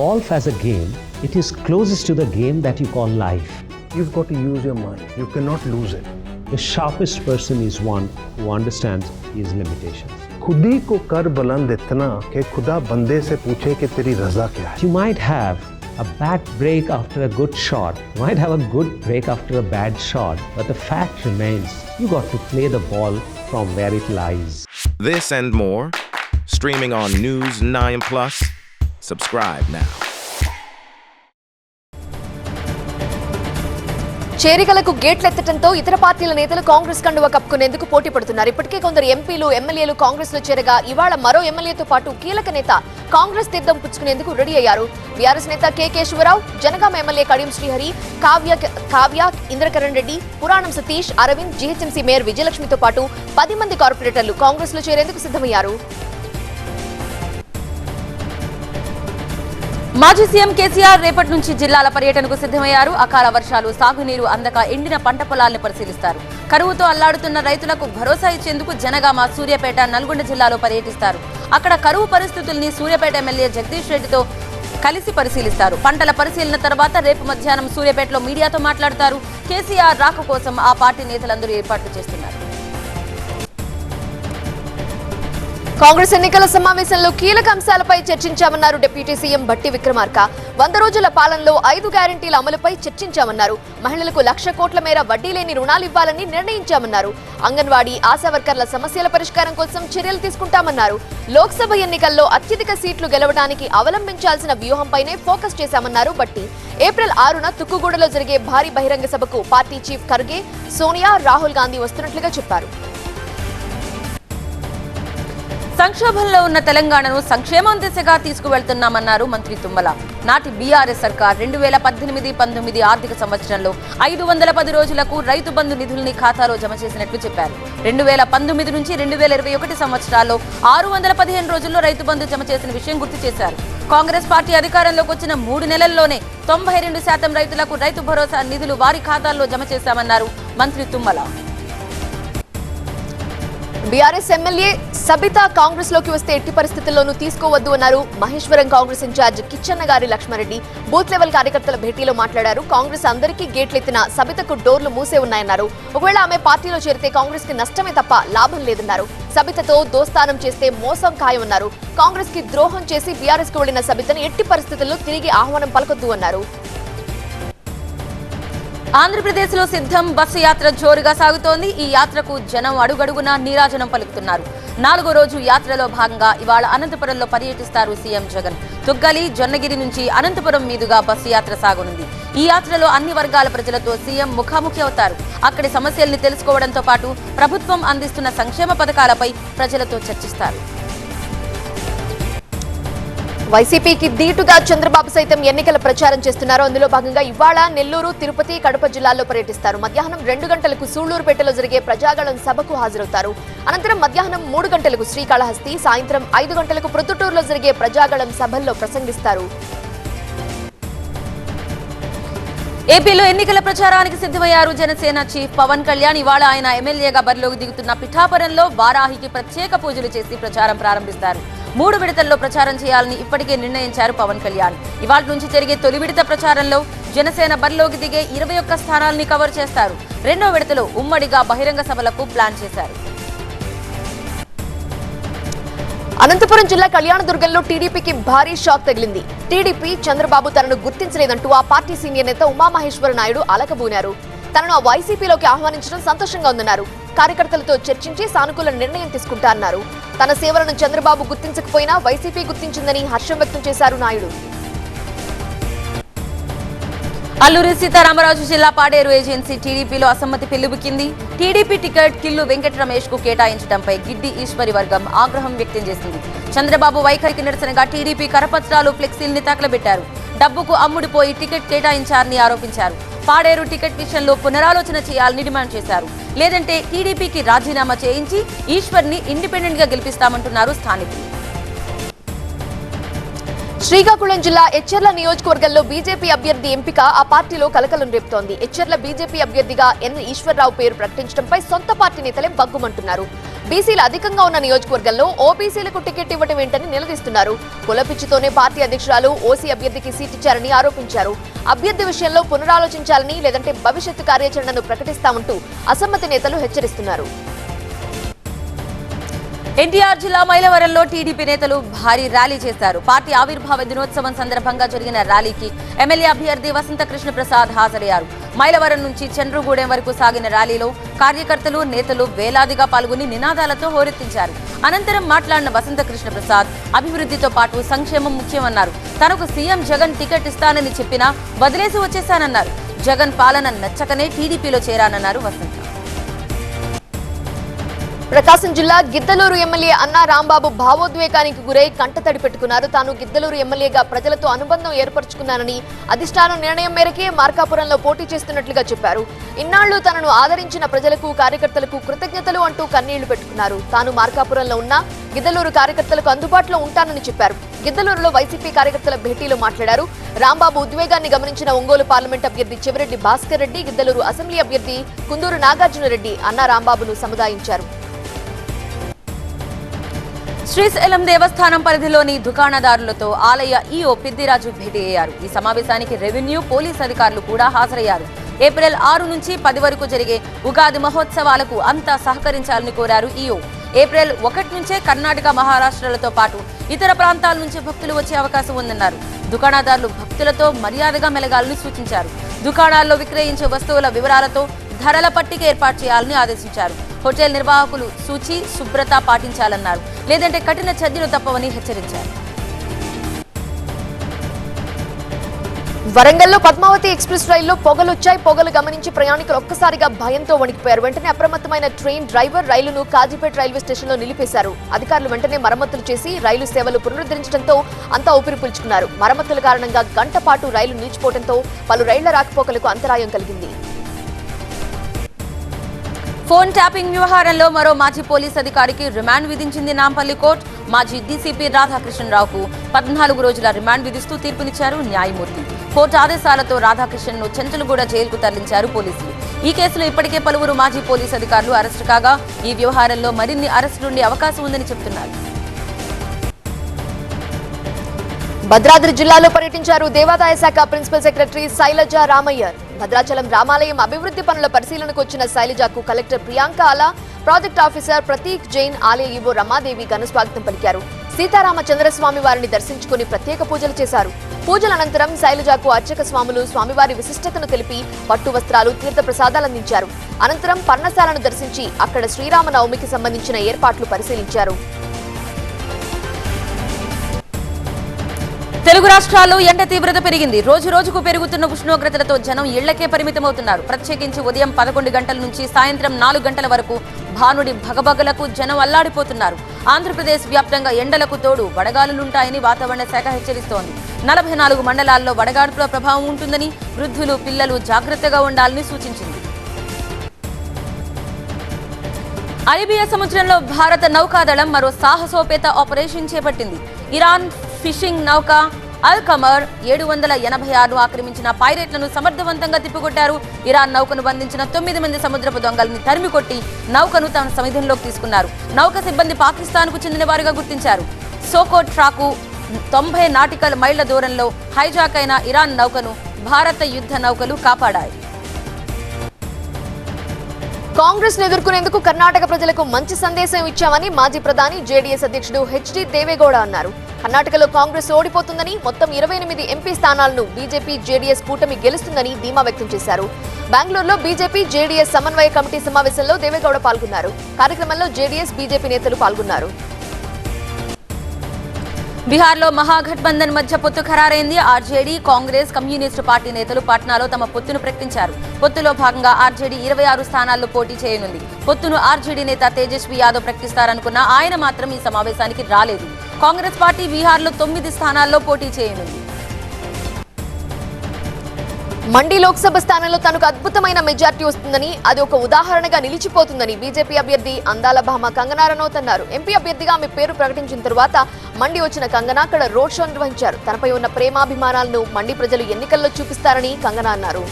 golf as a game, it is closest to the game that you call life. You've got to use your mind. You cannot lose it. The sharpest person is one who understands his limitations. खुद ही को कर बुलंद इतना कि खुदा बंदे से पूछे कि तेरी रजा क्या है. You might have a bad break after a good shot. You might have a good break after a bad shot. But the fact remains, you got to play the ball from where it lies. This and more, streaming on News 9+. Subscribe now. చేరికలకు గేట్లెత్తడంతో ఇతర పార్టీల నేతలు కాంగ్రెస్ కండువా కప్పుకునేందుకు పోటీ పడుతున్నారు. ఇప్పటికే కొందరు ఎంపీలు, ఎమ్మెల్యేలు కాంగ్రెస్ లో చేరగా ఇవాళ మరో ఎమ్మెల్యేతో పాటు కీలక నేత కాంగ్రెస్ తీర్థం పుచ్చుకునేందుకు రెడీ అయ్యారు. బీఆర్ఎస్ నేత కె కేశవరావు, జనగామ ఎమ్మెల్యే కడియం శ్రీహరి, కావ్య ఇంద్రకరణ్ రెడ్డి, పురాణం సతీష్, అరవింద్, జీహెచ్ఎంసీ మేయర్ విజయలక్ష్మితో పాటు 10 మంది కార్పొరేటర్లు కాంగ్రెస్ లో చేరేందుకు సిద్ధమయ్యారు. మాజీ సీఎం కేసీఆర్ రేపటి నుంచి జిల్లాల పర్యటనకు సిద్ధమయ్యారు. అకాల వర్షాలు, సాగునీరు అందక ఎండిన పంట పొలాలను పరిశీలిస్తారు. కరువుతో అల్లాడుతున్న రైతులకు భరోసా ఇచ్చేందుకు జనగామ, సూర్యాపేట, నల్గొండ జిల్లాలో పర్యటిస్తారు. అక్కడ కరువు పరిస్థితుల్ని సూర్యాపేట ఎమ్మెల్యే జగదీష్ రెడ్డితో కలిసి పరిశీలిస్తారు. పంటల పరిశీలన తర్వాత రేపు మధ్యాహ్నం సూర్యాపేటలో మీడియాతో మాట్లాడతారు. కేసీఆర్ రాక కోసం ఆ పార్టీ నేతలందరూ ఏర్పాట్లు చేస్తున్నారు. కాంగ్రెస్ ఎన్నికల సమావేశంలో కీలక అంశాలపై చర్చించామన్నారు డిప్యూటీ సీఎం భట్టి విక్రమార్క. 100 రోజుల పాలనలో 5 గ్యారంటీల అమలుపై చర్చించామన్నారు. మహిళలకు 1,00,000 కోట్ల మేర వడ్డీ లేని రుణాలు ఇవ్వాలని నిర్ణయించామన్నారు. అంగన్వాడీ, ఆశా వర్కర్ల సమస్యల పరిష్కారం కోసం చర్యలు తీసుకుంటామన్నారు. లోక్సభ ఎన్నికల్లో అత్యధిక సీట్లు గెలవడానికి అవలంబించాల్సిన వ్యూహంపైనే ఫోకస్ చేశామన్నారు భట్టి. ఏప్రిల్ 6న తుక్కుగూడలో జరిగే భారీ బహిరంగ సభకు పార్టీ చీఫ్ ఖర్గే, సోనియా, రాహుల్ గాంధీ వస్తున్నట్లుగా చెప్పారు. సంక్షోభంలో ఉన్న తెలంగాణను సంక్షేమం దిశగా తీసుకువెళ్తున్నామన్నారు మంత్రి తుమ్మల. నాటి బీఆర్ఎస్ సర్కార్ 2018-19 ఆర్థిక సంవత్సరంలో 510 రోజులకు రైతు బంధు నిధుల్ని ఖాతాలో జమ చేసినట్లు చెప్పారు. 2019 నుంచి 2021 సంవత్సరాల్లో 615 రోజుల్లో రైతు బంధు జమ చేసిన విషయం గుర్తు చేశారు. కాంగ్రెస్ పార్టీ అధికారంలోకి వచ్చిన 3 నెలల్లోనే 92% రైతులకు రైతు భరోసా నిధులు వారి ఖాతాల్లో జమ చేశామన్నారు మంత్రి తుమ్మల. బీఆర్ఎస్ ఎమ్మెల్యే సబితా కాంగ్రెస్ లోకి వస్తే ఎట్టి పరిస్థితుల్లోనూ తీసుకోవద్దు అన్నారు. Maheshwaram Congress in charge Kichannagari Laxma Reddy booth level కార్యకర్తల భేటీలో మాట్లాడారు. కాంగ్రెస్ అందరికీ గేట్లెత్తిన సబితకు డోర్లు మూసే ఉన్నాయన్నారు. ఒకవేళ ఆమె పార్టీలో చేరితే కాంగ్రెస్ కి నష్టమే తప్ప లాభం లేదన్నారు. సబితతో దోస్తానం చేస్తే మోసం ఖాయమన్నారు. కాంగ్రెస్ కి ద్రోహం చేసి బీఆర్ఎస్ కు వెళ్లిన సబితను ఎట్టి పరిస్థితుల్లో తిరిగి ఆహ్వానం పలకొద్దు అన్నారు. ఆంధ్రప్రదేశ్ లో సిద్ధం బస్సు యాత్ర జోరుగా సాగుతోంది. ఈ యాత్రకు జనం అడుగడుగునా నీరాజనం పలుకుతున్నారు. 4వ రోజు యాత్రలో భాగంగా ఇవాళ అనంతపురంలో పర్యటిస్తారు సీఎం జగన్. తుగ్గలి, జొన్నగిరి నుంచి అనంతపురం మీదుగా బస్సు యాత్ర సాగనుంది. ఈ యాత్రలో అన్ని వర్గాల ప్రజలతో సీఎం ముఖాముఖి అవుతారు. అక్కడి సమస్యల్ని తెలుసుకోవడంతో పాటు ప్రభుత్వం అందిస్తున్న సంక్షేమ పథకాలపై ప్రజలతో చర్చిస్తారు. వైసీపీకి దీటుగా చంద్రబాబు సైతం ఎన్నికల ప్రచారం చేస్తున్నారు. అందులో భాగంగా ఇవాళ నెల్లూరు, తిరుపతి, కడప జిల్లాల్లో పర్యటిస్తారు. మధ్యాహ్నం 2 గంటలకు సూళ్లూరుపేటలో జరిగే ప్రజాగళం సభకు హాజరవుతారు. అనంతరం మధ్యాహ్నం 3 గంటలకు శ్రీకాళహస్తి, సాయంత్రం 5 గంటలకు ప్రొద్దుటూరులో జరిగే ప్రజాగళం సభల్లో ప్రసంగిస్తారు. ఏపీలో ఎన్నికల ప్రచారానికి సిద్ధమయ్యారు జనసేన చీఫ్ పవన్ కళ్యాణ్. ఇవాళ ఆయన ఎమ్మెల్యేగా బరిలోకి దిగుతున్న పిఠాపురంలో వారాహికి ప్రత్యేక పూజలు చేసి ప్రచారం ప్రారంభిస్తారు. 3 విడతల్లో ప్రచారం చేయాలని ఇప్పటికే నిర్ణయించారు పవన్ కళ్యాణ్. ఇవాళ నుంచి జరిగే తొలి విడత ప్రచారంలో జనసేన బరిలోకి దిగే 21 స్థానాల్ని కవర్ చేస్తారు. 2వ విడతలో ఉమ్మడిగా బహిరంగ సభలకు ప్లాన్ చేశారు. అనంతపురం జిల్లా కళ్యాణదుర్గంలో టీడీపీకి భారీ షాక్ తగిలింది. టీడీపీ చంద్రబాబు తనను గుర్తించలేదంటూ ఆ పార్టీ సీనియర్ నేత ఉమామహేశ్వర నాయుడు అలకబూనారు. తనను ఆ వైసీపీలోకి ఆహ్వానించడం సంతోషంగా ఉందన్నారు. కార్యకర్తలతో చర్చించి సానుకూల నిర్ణయం తీసుకుంటా అన్నారు. తన సేవలను చంద్రబాబు గుర్తించకపోయినా వైసీపీ గుర్తించిందని హర్షం వ్యక్తం చేశారు నాయుడు. అల్లూరి సీతారామరాజు జిల్లా పాడేరు ఏజెన్సీ టీడీపీలో అసమ్మతి పెళ్లిబుకింది. టీడీపీ టికెట్ కిల్లు వెంకట రమేష్ కు కేటాయించడంపై గిడ్డి ఈశ్వరి వర్గం ఆగ్రహం వ్యక్తం చేసింది. చంద్రబాబు వైఖరికి నిరసనగా టీడీపీ కరపత్రాలు, ఫ్లెక్సీల్ని తగలబెట్టారు. డబ్బుకు అమ్ముడిపోయి టికెట్ కేటాయించారని ఆరోపించారు. పాడేరు టికెట్ విషయంలో పునరాలోచన చేయాలని డిమాండ్ చేశారు. లేదంటే టీడీపీకి రాజీనామా చేయించి ఈశ్వర్ని ఇండిపెండెంట్ గా గెలిపిస్తామంటున్నారు స్థానికులు. శ్రీకాకుళం జిల్లా ఎచ్చెర్ల నియోజకవర్గంలో బీజేపీ అభ్యర్థి ఎంపిక ఆ పార్టీలో కలకలం రేపుతోంది. ఎచ్చెర్ల బీజేపీ అభ్యర్థిగా ఎన్ ఈశ్వర్రావు పేరు ప్రకటించడంపై సొంత పార్టీ నేతలే బగ్గుమంటున్నారు. బీసీలు అధికంగా ఉన్న నియోజకవర్గంలో ఓబీసీలకు టికెట్ ఇవ్వడం ఏంటని నిలదీస్తున్నారు. కులపిచ్చితోనే పార్టీ అధ్యక్షురాలు ఓసీ అభ్యర్థికి సీట్ ఇచ్చారని ఆరోపించారు. అభ్యర్థి విషయంలో పునరాలోచించాలని, లేదంటే భవిష్యత్తు కార్యాచరణను ప్రకటిస్తామంటూ అసమ్మతి నేతలు హెచ్చరిస్తున్నారు. ఎన్టీఆర్ జిల్లా మైలవరంలో టీడీపీ నేతలు భారీ ర్యాలీ చేశారు. పార్టీ ఆవిర్భావ దినోత్సవం సందర్భంగా జరిగిన ర్యాలీకి ఎమ్మెల్యే అభ్యర్థి వసంత కృష్ణ ప్రసాద్ హాజరయ్యారు. మైలవరం నుంచి చంద్రుగూడెం వరకు సాగిన ర్యాలీలో కార్యకర్తలు, నేతలు వేలాదిగా పాల్గొని నినాదాలతో హోరెత్తించారు. అనంతరం మాట్లాడిన వసంత కృష్ణ ప్రసాద్ అభివృద్ధితో పాటు సంక్షేమం ముఖ్యమన్నారు. తనకు సీఎం జగన్ టికెట్ ఇస్తానని చెప్పినా వదిలేసి వచ్చేశానన్నారు. జగన్ పాలన నచ్చకనే టీడీపీలో చేరానన్నారు వసంత. ప్రకాశం జిల్లా గిద్దలూరు ఎమ్మెల్యే అన్నా రాంబాబు భావోద్వేగానికి గురై కంటతడి పెట్టుకున్నారు. తాను గిద్దలూరు ఎమ్మెల్యేగా ప్రజలతో అనుబంధం ఏర్పరచుకున్నానని, అధిష్టానం నిర్ణయం మేరకే మార్కాపురంలో పోటీ చేస్తున్నట్లుగా చెప్పారు. ఇన్నాళ్లు తనను ఆదరించిన ప్రజలకు, కార్యకర్తలకు కృతజ్ఞతలు అంటూ కన్నీళ్లు పెట్టుకున్నారు. తాను మార్కాపురంలో ఉన్న గిద్దలూరు కార్యకర్తలకు అందుబాటులో ఉంటానని చెప్పారు. గిద్దలూరులో వైసీపీ కార్యకర్తల భేటీలో మాట్లాడారు. రాంబాబు ఉద్వేగాన్ని గమనించిన ఒంగోలు పార్లమెంట్ అభ్యర్థి చెవిరెడ్డి భాస్కర్ రెడ్డి, గిద్దలూరు అసెంబ్లీ అభ్యర్థి కుందూరు నాగార్జున రెడ్డి అన్నా రాంబాబును సముదాయించారు. శ్రీశైలం దేవస్థానం పరిధిలోని దుకాణదారులతో ఆలయ ఈఓ పెద్దిరాజు భేటీ అయ్యారు. ఈ సమావేశానికి రెవెన్యూ, పోలీస్ అధికారులు కూడా హాజరయ్యారు. ఏప్రిల్ 6 నుంచి 10 వరకు జరిగే ఉగాది మహోత్సవాలకు అంతా సహకరించాలని కోరారు ఈఓ. ఏప్రిల్ 1 నుంచే కర్ణాటక, మహారాష్ట్రలతో పాటు ఇతర ప్రాంతాల నుంచి భక్తులు వచ్చే అవకాశం ఉందన్నారు. దుకాణదారులు భక్తులతో మర్యాదగా మెలగాలని సూచించారు. దుకాణాల్లో విక్రయించే వస్తువుల వివరాలతో ధరల పట్టిక ఏర్పాటు చేయాలని ఆదేశించారు. హోటల్ నిర్వాహకులు శుచి, శుభ్రత పాటించాలన్నారు. లేదంటే కఠిన చర్యలు తప్పవని హెచ్చరించారు. వరంగల్లో పద్మావతి ఎక్స్ప్రెస్ రైల్లో పొగలొచ్చాయి. పొగలు గమనించి ప్రయాణికులు ఒక్కసారిగా భయంతో వణికిపోయారు. వెంటనే అప్రమత్తమైన ట్రైన్ డ్రైవర్ రైలును కాజీపేట రైల్వే స్టేషన్లో నిలిపేశారు. అధికారులు వెంటనే మరమ్మతులు చేసి రైలు సేవలు పునరుద్ధరించడంతో అంతా ఊపిరి పీల్చుకున్నారు. మరమ్మతుల కారణంగా గంట పాటు రైలు నిలిచిపోవడంతో పలు రైళ్ల రాకపోకలకు అంతరాయం కలిగింది. ఫోన్ ట్యాపింగ్ వ్యవహారంలో మరో మాజీ పోలీస్ అధికారికి రిమాండ్ విధించింది నాంపల్లి కోర్టు. మాజీ డీసీపీ రాధాకృష్ణరావుకు 14 రోజుల రిమాండ్ విధిస్తూ తీర్పునిచ్చారు న్యాయమూర్తి. కోర్టు ఆదేశాలతో రాధాకృష్ణన్ను చెంచల్గూడ జైలుకు తరలించారు పోలీసులు. ఈ కేసులో ఇప్పటికే పలువురు మాజీ పోలీస్ అధికారులు అరెస్టు కాగా, ఈ వ్యవహారంలో మరిన్ని అరెస్టులుండే అవకాశం ఉందని చెబుతున్నారు. భద్రాద్రి జిల్లాలో పర్యటించారు దేవాదాయ శాఖ ప్రిన్సిపల్ సెక్రటరీ శైలజ రామయ్యర్. భద్రాచలం రామాలయం అభివృద్ధి పనుల పరిశీలనకు వచ్చిన శైలజకు కలెక్టర్ ప్రియాంక ఆలా, ప్రాజెక్ట్ ఆఫీసర్ ప్రతీక్ జైన్, ఆలయ ఈవో రమాదేవి ఘనస్వాగతం పలికారు. సీతారామచంద్రస్వామి వారిని దర్శించుకుని ప్రత్యేక పూజలు చేశారు. పూజల అనంతరం శైలజకు అర్చక స్వాములు స్వామివారి విశిష్టతను తెలిపి పట్టు వస్త్రాలు, తీర్థ ప్రసాదాలు అందించారు. అనంతరం పర్ణశాలను దర్శించి అక్కడ శ్రీరామనవమికి సంబంధించిన ఏర్పాట్లు పరిశీలించారు. తెలుగు రాష్ట్రాల్లో ఎండ తీవ్రత పెరిగింది. రోజు రోజుకు పెరుగుతున్న ఉష్ణోగ్రతలతో జనం ఇళ్లకే పరిమితమవుతున్నారు. ప్రత్యేకించి ఉదయం 11 గంటల నుంచి సాయంత్రం 4 గంటల వరకు భానుడి భగభగలకు జనం అల్లాడిపోతున్నారు. ఆంధ్రప్రదేశ్ వ్యాప్తంగా ఎండలకు తోడు వడగాలులుంటాయని వాతావరణ శాఖ హెచ్చరిస్తోంది. 44 మండలాల్లో వడగాడ్పుల ప్రభావం ఉంటుందని, వృద్ధులు, పిల్లలు జాగ్రత్తగా ఉండాలని సూచించింది. అరేబియా సముద్రంలో భారత నౌకాదళం మరో సాహసోపేత ఆపరేషన్ చేపట్టింది. ఇరాన్ ఫిషింగ్ నౌక అల్ కమర్ 786 ఆక్రమించిన పైరేట్లను సమర్థవంతంగా తిప్పికొట్టారు. ఇరాన్ నౌకను బంధించిన 9 మంది సముద్రపు దొంగల్ని తరిమికొట్టి నౌకను తమ సమిధంలోకి తీసుకున్నారు. నౌక సిబ్బంది పాకిస్తాన్కు చెందిన వారిగా గుర్తించారు. సోకోట్రాకు 90 నాటికల్ మైళ్ల దూరంలో హైజాక్ అయిన ఇరాన్ నౌకను భారత యుద్ధ నౌకలు కాపాడాయి. కాంగ్రెస్ ను ఎదుర్కొనేందుకు కర్ణాటక ప్రజలకు మంచి సందేశం ఇచ్చామని మాజీ ప్రధాని జేడీఎస్ అధ్యక్షుడు హెచ్డి దేవేగౌడ అన్నారు. కర్ణాటకలో కాంగ్రెస్ ఓడిపోతుందని, మొత్తం 28 ఎంపీ స్థానాలను బీజేపీ, జేడీఎస్ కూటమి గెలుస్తుందని ధీమా వ్యక్తం చేశారు. బెంగళూరులో బీజేపీ, జేడీఎస్ సమన్వయ కమిటీ సమావేశంలో దేవేగౌడ పాల్గొన్నారు. కార్యక్రమంలో జేడీఎస్, బీజేపీ నేతలు పాల్గొన్నారు. బీహార్లో మహాగఠబంధన్ మధ్య పొత్తు ఖరారైంది. ఆర్జేడీ, కాంగ్రెస్, కమ్యూనిస్టు పార్టీ నేతలు పాట్నాలో తమ పొత్తును ప్రకటించారు. పొత్తులో భాగంగా ఆర్జేడీ 26 స్థానాల్లో పోటీ చేయనుంది. పొత్తును ఆర్జేడీ నేత తేజస్వి యాదవ్ ప్రకటిస్తారనుకున్న ఆయన మాత్రం ఈ సమావేశానికి రాలేదు. కాంగ్రెస్ పార్టీ బీహార్లో 9 స్థానాల్లో పోటీ చేయనుంది. మండి లోక్సభ స్థానంలో తనకు అద్భుతమైన మెజార్టీ వస్తుందని, అది ఒక ఉదాహరణగా నిలిచిపోతుందని బీజేపీ అభ్యర్థి అందాల భామ కంగనా రనౌత్ అన్నారు. ఎంపీ అభ్యర్థిగా ఆమె పేరు ప్రకటించిన తరువాత మండి వచ్చిన కంగనా అక్కడ రోడ్ షో నిర్వహించారు. తనపై ఉన్న ప్రేమాభిమానాలను మండి ప్రజలు ఎన్నికల్లో చూపిస్తారని కంగనా అన్నారు.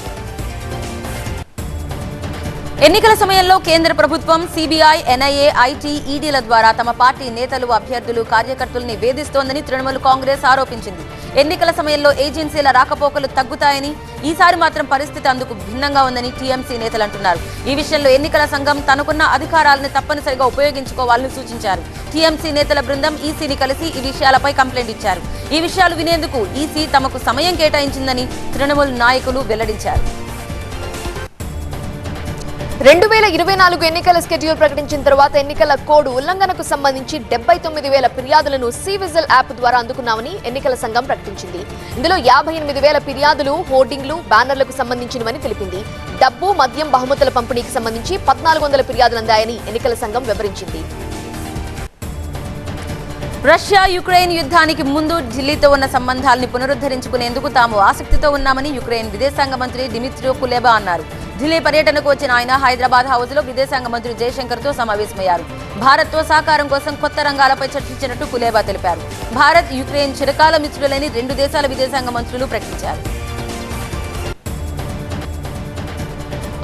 ఎన్నికల సమయంలో కేంద్ర ప్రభుత్వం సిబిఐ, ఎన్ఐఏ, ఐటీ, ఈడీల ద్వారా తమ పార్టీ నేతలు, అభ్యర్థులు, కార్యకర్తల్ని వేధిస్తోందని తృణమూల్ కాంగ్రెస్ ఆరోపించింది. ఎన్నికల సమయంలో ఏజెన్సీల రాకపోకలు తగ్గుతాయని, ఈసారి మాత్రం పరిస్థితి అందుకు భిన్నంగా ఉందని టీఎంసీ నేతలు అంటున్నారు. ఈ విషయంలో ఎన్నికల సంఘం తనకున్న అధికారాలను తప్పనిసరిగా ఉపయోగించుకోవాలని సూచించారు. టీఎంసీ నేతల బృందం ఈసీని కలిసి ఈ విషయాలపై కంప్లైంట్ ఇచ్చారు. ఈ విషయాలు వినేందుకు ఈసీ తమకు సమయం కేటాయించిందని తృణమూల్ నాయకులు వెల్లడించారు. 2024 ఎన్నికల షెడ్యూల్ ప్రకటించిన తర్వాత ఎన్నికల కోడ్ ఉల్లంఘనకు సంబంధించి 79,000 ఫిర్యాదులను సివిజిల్ యాప్ ద్వారా అందుకున్నామని ఎన్నికల సంఘం ప్రకటించింది. ఇందులో 58,000 ఫిర్యాదులు హోర్డింగ్లు, బ్యానర్లకు సంబంధించినవని తెలిపింది. డబ్బు, మద్యం, బహుమతుల పంపిణీకి సంబంధించి 1,400 ఫిర్యాదులు అందాయని ఎన్నికల సంఘం వివరించింది. రష్యా యుక్రెయిన్ యుద్ధానికి ముందు ఢిల్లీతో ఉన్న సంబంధాలను పునరుద్ధరించుకునేందుకు తాము ఆసక్తితో ఉన్నామని యుక్రెయిన్ విదేశాంగ మంత్రి డిమిత్రో కులెబా అన్నారు. ఢిల్లీ పర్యటనకు వచ్చిన ఆయన హైదరాబాద్ హౌస్ లో విదేశాంగ మంత్రి జయశంకర్తో సమావేశమయ్యారు. భారత్తో సహకారం కోసం కొత్త రంగాలపై చర్చించినట్టు కులేబా తెలిపారు. భారత్, యుక్రెయిన్ చిరకాల మిత్రులని 2 దేశాల విదేశాంగ మంత్రులు ప్రకటించారు.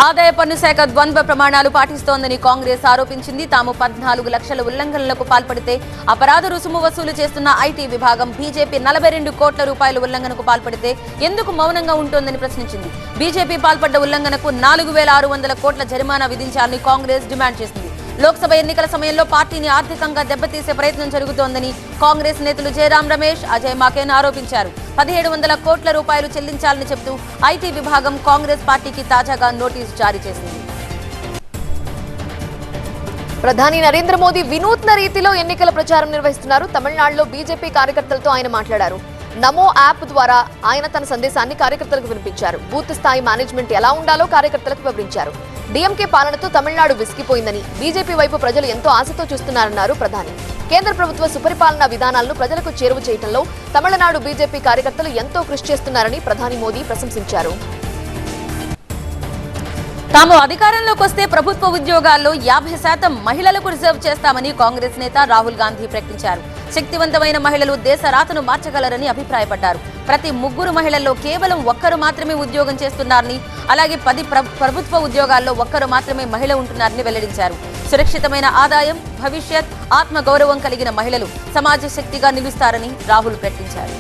ఆదాయ పన్ను శాఖ ద్వంద్వ ప్రమాణాలు పాటిస్తోందని కాంగ్రెస్ ఆరోపించింది. తాము 14 లక్షల ఉల్లంఘనలకు పాల్పడితే అపరాధ రుసుము వసూలు చేస్తున్న ఐటీ విభాగం బీజేపీ 42 కోట్ల రూపాయల ఉల్లంఘనకు పాల్పడితే ఎందుకు మౌనంగా ఉంటోందని ప్రశ్నించింది. బీజేపీ పాల్పడ్డ ఉల్లంఘనకు 4,600 కోట్ల జరిమానా విధించాలని కాంగ్రెస్ డిమాండ్ చేసింది. లోక్సభ ఎన్నికల సమయంలో పార్టీని ఆర్థికంగా దెబ్బతీసే ప్రయత్నం జరుగుతోందని కాంగ్రెస్ నేతలు జయరాం రమేష్, అజయ్ మాకేన్ ఆరోపించారు. 1,700 కోట్ల రూపాయలు చెల్లించాలని చెబుతూ ఐటీ విభాగం కాంగ్రెస్ పార్టీకి తాజాగా నోటీసు జారీ చేసింది. ప్రధాని నరేంద్ర మోదీ వినూత్న రీతిలో ఎన్నికల ప్రచారం నిర్వహిస్తున్నారు. తమిళనాడులో బీజేపీ కార్యకర్తలతో ఆయన మాట్లాడారు. నమో యాప్ ద్వారా ఆయన తన సందేశాన్ని కార్యకర్తలకు వినిపించారు. బూత్ స్థాయి మేనేజ్మెంట్ ఎలా ఉండాలో కార్యకర్తలకు వివరించారు. డీఎంకే పాలనతో తమిళనాడు విసిగిపోయిందని, బీజేపీ వైపు ప్రజలు ఎంతో ఆశతో చూస్తున్నారన్నారు ప్రధాని. కేంద్ర ప్రభుత్వ సుపరిపాలనా విధానాలను ప్రజలకు చేరువ చేయడంలో తమిళనాడు బీజేపీ కార్యకర్తలు ఎంతో కృషి చేస్తున్నారని ప్రధాని మోదీ ప్రశంసించారు. తాము అధికారంలోకి వస్తే ప్రభుత్వ ఉద్యోగాల్లో 50% మహిళలకు రిజర్వ్ చేస్తామని కాంగ్రెస్ నేత రాహుల్ గాంధీ ప్రకటించారు. శక్తివంతమైన మహిళలు దేశ రాతను మార్చగలరని అభిప్రాయపడ్డారు. ప్రతి 3 మహిళల్లో కేవలం 1 మాత్రమే ఉద్యోగం చేస్తున్నారని, అలాగే 10 ప్రభుత్వ ఉద్యోగాల్లో 1 మాత్రమే మహిళ ఉంటున్నారని వెల్లడించారు. సురక్షితమైన ఆదాయం, భవిష్యత్, ఆత్మగౌరవం కలిగిన మహిళలు సమాజ శక్తిగా నిలుస్తారని రాహుల్ ప్రకటించారు.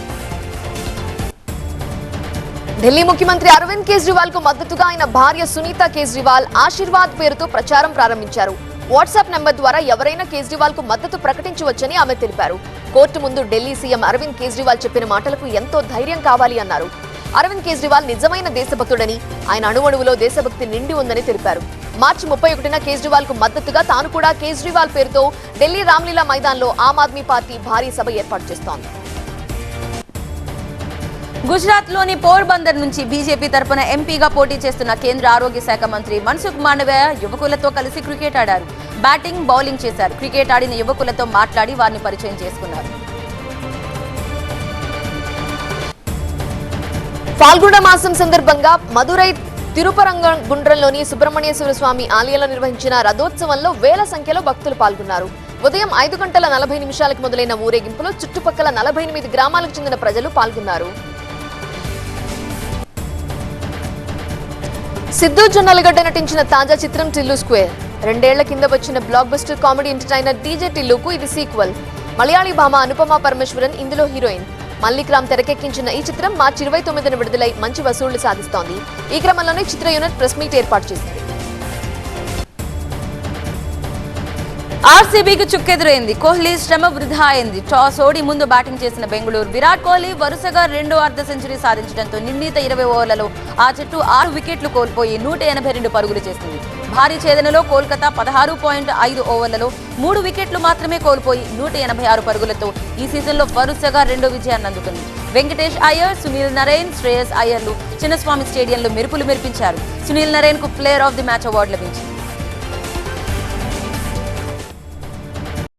ఢిల్లీ ముఖ్యమంత్రి అరవింద్ కేజ్రీవాల్ కు మద్దతుగా ఆయన భార్య సునీత కేజ్రీవాల్ ఆశీర్వాద్ పేరుతో ప్రచారం ప్రారంభించారు. వాట్సాప్ నెంబర్ ద్వారా ఎవరైనా కేజ్రీవాల్ కు మద్దతు ప్రకటించవచ్చని ఆమె తెలిపారు. కోర్టు ముందు ఢిల్లీ సీఎం అరవింద్ కేజ్రీవాల్ చెప్పిన మాటలకు ఎంతో ధైర్యం కావాలి అన్నారు. అరవింద్ కేజ్రీవాల్ నిజమైన దేశభక్తుడని, ఆయన అణువణువులో దేశభక్తి నిండి ఉందని తెలిపారు. మార్చి 31న కేజ్రీవాల్ కు మద్దతుగా తాను కూడా కేజ్రీవాల్ పేరుతో ఢిల్లీ రామ్లీలా మైదాన్లో ఆమ్ ఆద్మీ పార్టీ భారీ సభ ఏర్పాటు చేస్తోంది. గుజరాత్ లోని పోర్బందర్ నుంచి బీజేపీ తరపున ఎంపీగా పోటీ చేస్తున్న కేంద్ర ఆరోగ్య శాఖ మంత్రి మన్సుఖ్ మాండవీయ యువకులతో కలిసి క్రికెట్ ఆడారు. బ్యాటింగ్, బౌలింగ్ చేశారు. క్రికెట్ ఆడిన యువకులతో మాట్లాడి వారిని పరిచయం చేసుకున్నారు. ఫాల్గుణ మాసం సందర్భంగా మదురై తిరుపరంగుండ్రంలోని సుబ్రహ్మణ్యేశ్వర స్వామి ఆలయంలో నిర్వహించిన రథోత్సవంలో వేల సంఖ్యలో భక్తులు పాల్గొన్నారు. ఉదయం 5:40 మొదలైన ఊరేగింపులో చుట్టుపక్కల 48 గ్రామాలకు చెందిన ప్రజలు పాల్గొన్నారు. సిద్ధు జొన్నలగడ్డ నటించిన తాజా చిత్రం టిల్లు స్క్వేర్. 2 ఏళ్ల కింద వచ్చిన blockbuster comedy entertainer DJ టిల్లుకు ఇది సీక్వెల్. మలయాళీ భామ అనుపమ పరమేశ్వరన్ ఇందులో హీరోయిన్. మల్లిక్ రామ్ తెరకెక్కించిన ఈ చిత్రం మార్చి 29న విడుదలై మంచి వసూళ్లు సాధిస్తోంది. ఈ క్రమంలోనే చిత్ర యూనిట్ ప్రెస్ మీట్ ఏర్పాటు చేసింది. ఆర్సీబీకి చుక్కెదురైంది. కోహ్లీ శ్రమ వృధా అయింది. టాస్ ఓడి ముందు బ్యాటింగ్ చేసిన బెంగళూరు. విరాట్ కోహ్లీ వరుసగా 2వ అర్ధ సెంచరీ సాధించడంతో నిర్ణీత 20 ఓవర్లలో ఆ జట్టు 6 వికెట్లు కోల్పోయి 182 పరుగులు చేసింది. భారీ ఛేదనలో కోల్కతా 16.5 ఓవర్లలో 3 వికెట్లు మాత్రమే కోల్పోయి 186 పరుగులతో ఈ సీజన్లో వరుసగా 2వ విజయాన్ని అందుకుంది. వెంకటేష్ అయ్యర్, సునీల్ నరేన్, శ్రేయస్ అయ్యర్లు చిన్నస్వామి స్టేడియంలో మెరుపులు మెరిపించారు. సునీల్ నరేన్ కు player of the match award లభించింది.